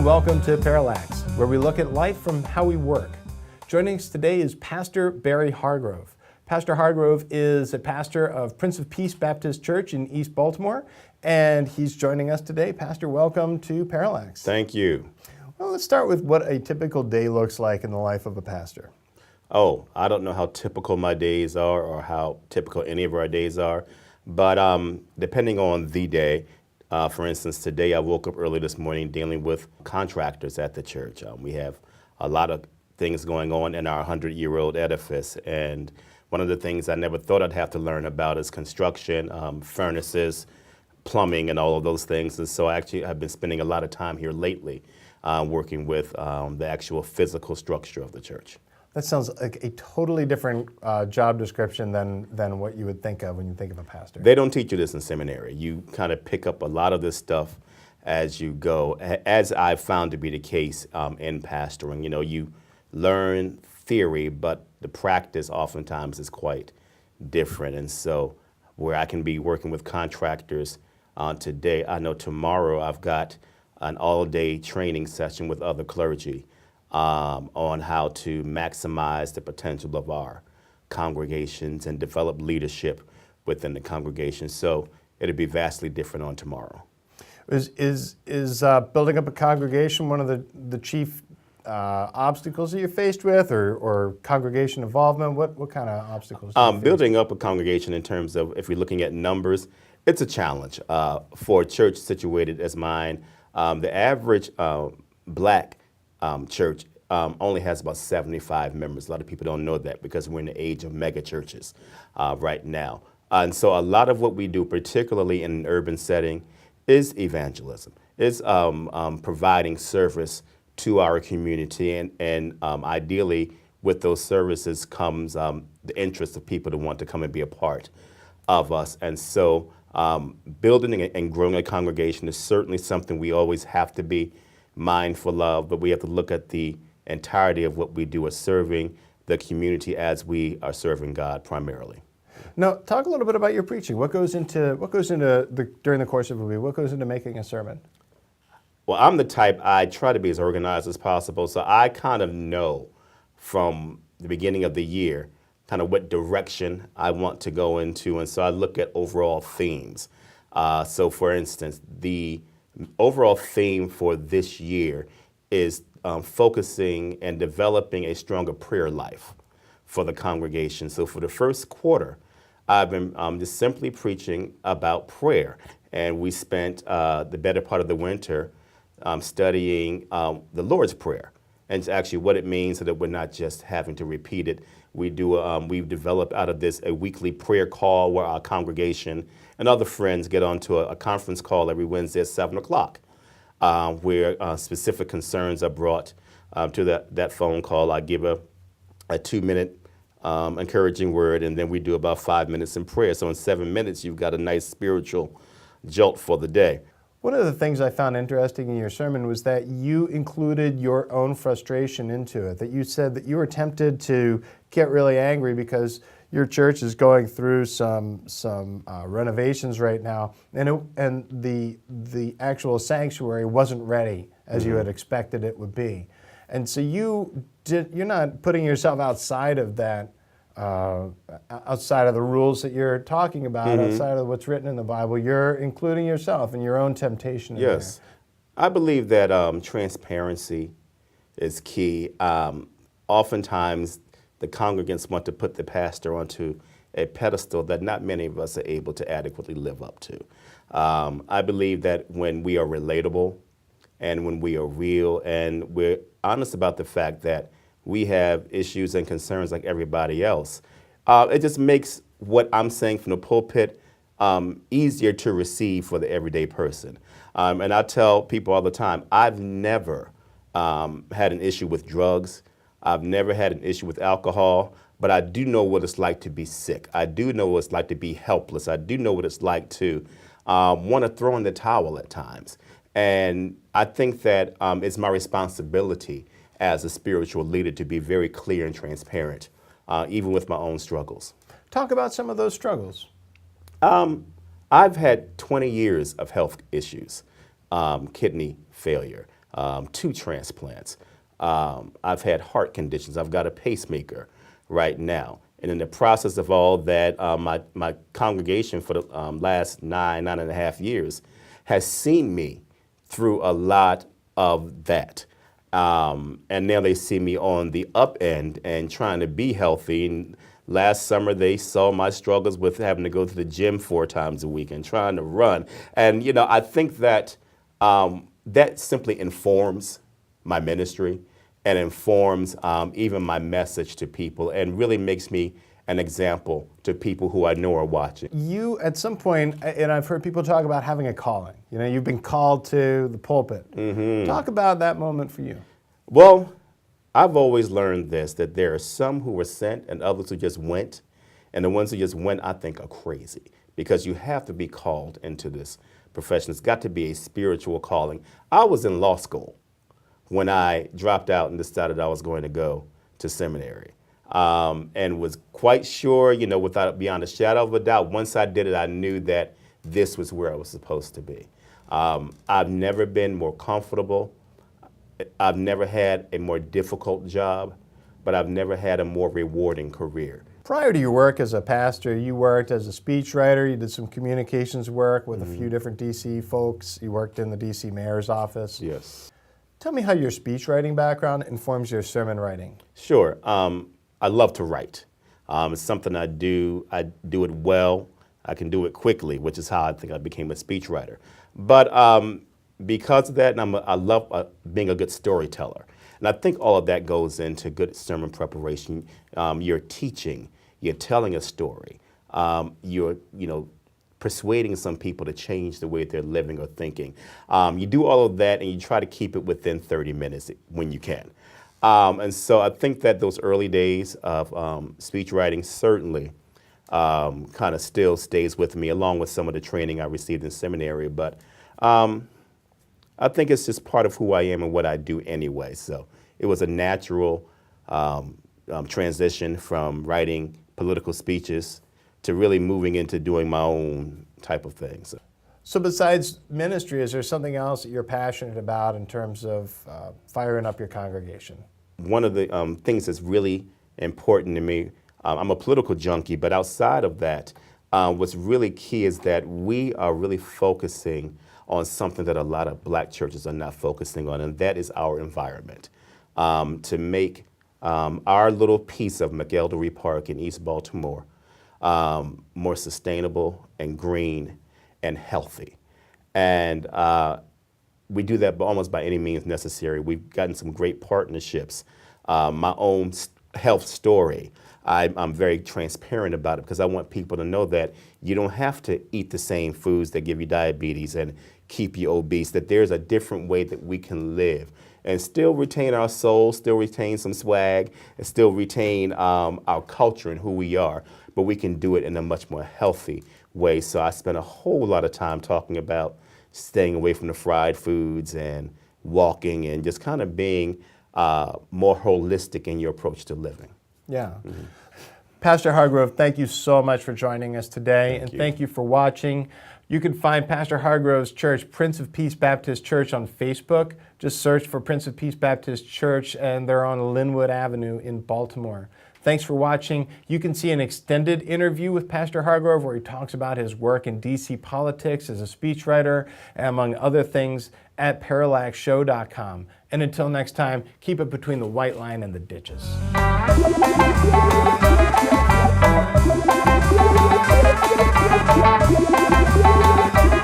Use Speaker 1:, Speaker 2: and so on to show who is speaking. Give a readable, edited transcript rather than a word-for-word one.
Speaker 1: and welcome to Parallax, where we look at life from how we work. Joining us today is Pastor Barry Hargrove. Pastor Hargrove is a pastor of Prince of Peace Baptist Church in East Baltimore, and he's joining us today. Pastor, welcome to Parallax.
Speaker 2: Thank you.
Speaker 1: Well, let's start with what a typical day looks like in the life of a pastor.
Speaker 2: Oh, I don't know how typical my days are or how typical any of our days are, but depending on the day, for instance, today I woke up early this morning dealing with contractors at the church. We have a lot of things going on in our 100-year-old edifice, and one of the things I never thought I'd have to learn about is construction, furnaces, plumbing, and all of those things. And so actually I've been spending a lot of time here lately working with the actual physical structure of the church.
Speaker 1: That sounds like a totally different job description than what you would think of when you think of a pastor.
Speaker 2: They don't teach you this in seminary. You kind of pick up a lot of this stuff as you go, as I've found to be the case in pastoring. You know, you learn theory, but the practice oftentimes is quite different. And so where I can be working with contractors today, I know tomorrow I've got an all-day training session with other clergy on how to maximize the potential of our congregations and develop leadership within the congregation. So it'll be vastly different on tomorrow.
Speaker 1: Is building up a congregation one of the chief obstacles that you're faced with, or congregation involvement? What kind of obstacles do you face?
Speaker 2: Building up a congregation in terms of, if we're looking at numbers, it's a challenge. For a church situated as mine, the average black church only has about 75 members. A lot of people don't know that because we're in the age of mega churches right now. And so a lot of what we do, particularly in an urban setting, is evangelism. It's providing service to our community, and ideally with those services comes the interest of people to want to come and be a part of us. And so building and growing a congregation is certainly something we always have to be mindful of, but we have to look at the entirety of what we do as serving the community as we are serving God primarily.
Speaker 1: Now, talk a little bit about your preaching. What goes into during the course of a week? What goes into making a sermon?
Speaker 2: Well, I'm the type, I try to be as organized as possible, so I kind of know from the beginning of the year kind of what direction I want to go into, and so I look at overall themes. So for instance, the overall theme for this year is focusing and developing a stronger prayer life for the congregation. So for the first quarter, I've been just simply preaching about prayer. And we spent the better part of the winter studying the Lord's Prayer and actually what it means, so that we're not just having to repeat it. We've developed out of this a weekly prayer call where our congregation and other friends get onto a conference call every Wednesday at 7 o'clock, where specific concerns are brought to that phone call. I give a 2-minute encouraging word, and then we do about 5 minutes in prayer. So in 7 minutes, you've got a nice spiritual jolt for the day.
Speaker 1: One of the things I found interesting in your sermon was that you included your own frustration into it, that you said that you were tempted to get really angry because your church is going through some renovations right now, and the actual sanctuary wasn't ready as you had expected it would be. And so you're not putting yourself outside of that, outside of the rules that you're talking about, outside of what's written in the Bible. You're including yourself and your own temptation in
Speaker 2: Yes.
Speaker 1: there.
Speaker 2: I believe that transparency is key. Oftentimes, the congregants want to put the pastor onto a pedestal that not many of us are able to adequately live up to. I believe that when we are relatable and when we are real and we're honest about the fact that we have issues and concerns like everybody else, it just makes what I'm saying from the pulpit easier to receive for the everyday person. And I tell people all the time, I've never had an issue with drugs. I've never had an issue with alcohol, but I do know what it's like to be sick. I do know what it's like to be helpless. I do know what it's like to want to throw in the towel at times. And I think that it's my responsibility as a spiritual leader to be very clear and transparent, even with my own struggles.
Speaker 1: Talk about some of those struggles.
Speaker 2: I've had 20 years of health issues, kidney failure. 2 transplants. I've had heart conditions. I've got a pacemaker right now. And in the process of all that, my congregation for the last 9.5 years has seen me through a lot of that. And now they see me on the up end and trying to be healthy. And last summer, they saw my struggles with having to go to the gym 4 times a week and trying to run. And, I think that that simply informs my ministry and informs even my message to people and really makes me an example to people who I know are watching.
Speaker 1: You, at some point, and I've heard people talk about having a calling. You've been called to the pulpit. Mm-hmm. Talk about that moment for you.
Speaker 2: Well, I've always learned this, that there are some who were sent and others who just went. And the ones who just went, I think, are crazy, because you have to be called into this profession. It's got to be a spiritual calling. I was in law school when I dropped out and decided I was going to go to seminary. And was quite sure, without beyond a shadow of a doubt, once I did it, I knew that this was where I was supposed to be. I've never been more comfortable. I've never had a more difficult job, but I've never had a more rewarding career.
Speaker 1: Prior to your work as a pastor, you worked as a speechwriter. You did some communications work with a few different D.C. folks. You worked in the D.C. mayor's office.
Speaker 2: Yes.
Speaker 1: Tell me how your speechwriting background informs your sermon writing.
Speaker 2: Sure. I love to write. It's something I do. I do it well. I can do it quickly, which is how I think I became a speechwriter. But because of that, I love being a good storyteller. And I think all of that goes into good sermon preparation. You're teaching, you're telling a story, you're persuading some people to change the way they're living or thinking. You do all of that and you try to keep it within 30 minutes when you can. And so I think that those early days of speech writing certainly kind of still stays with me, along with some of the training I received in seminary. But I think it's just part of who I am and what I do anyway. So it was a natural transition from writing political speeches to really moving into doing my own type of things.
Speaker 1: So besides ministry, is there something else that you're passionate about in terms of firing up your congregation?
Speaker 2: One of the things that's really important to me, I'm a political junkie, but outside of that, what's really key is that we are really focusing on something that a lot of black churches are not focusing on, and that is our environment. To make our little piece of McElderry Park in East Baltimore more sustainable and green and healthy. And we do that almost by any means necessary. We've gotten some great partnerships. My own health story, I'm very transparent about it because I want people to know that you don't have to eat the same foods that give you diabetes and keep you obese, that there's a different way that we can live and still retain our soul, still retain some swag, and still retain our culture and who we are, but we can do it in a much more healthy way. So I spent a whole lot of time talking about staying away from the fried foods and walking and just kind of being more holistic in your approach to living.
Speaker 1: Yeah. Mm-hmm. Pastor Hargrove, thank you so much for joining us today, thank you for watching. You can find Pastor Hargrove's church, Prince of Peace Baptist Church, on Facebook. Just search for Prince of Peace Baptist Church, and they're on Linwood Avenue in Baltimore. Thanks for watching. You can see an extended interview with Pastor Hargrove where he talks about his work in D.C. politics as a speechwriter, among other things, at Parallax004.com. And until next time, keep it between the white line and the ditches.
Speaker 3: We'll be right back.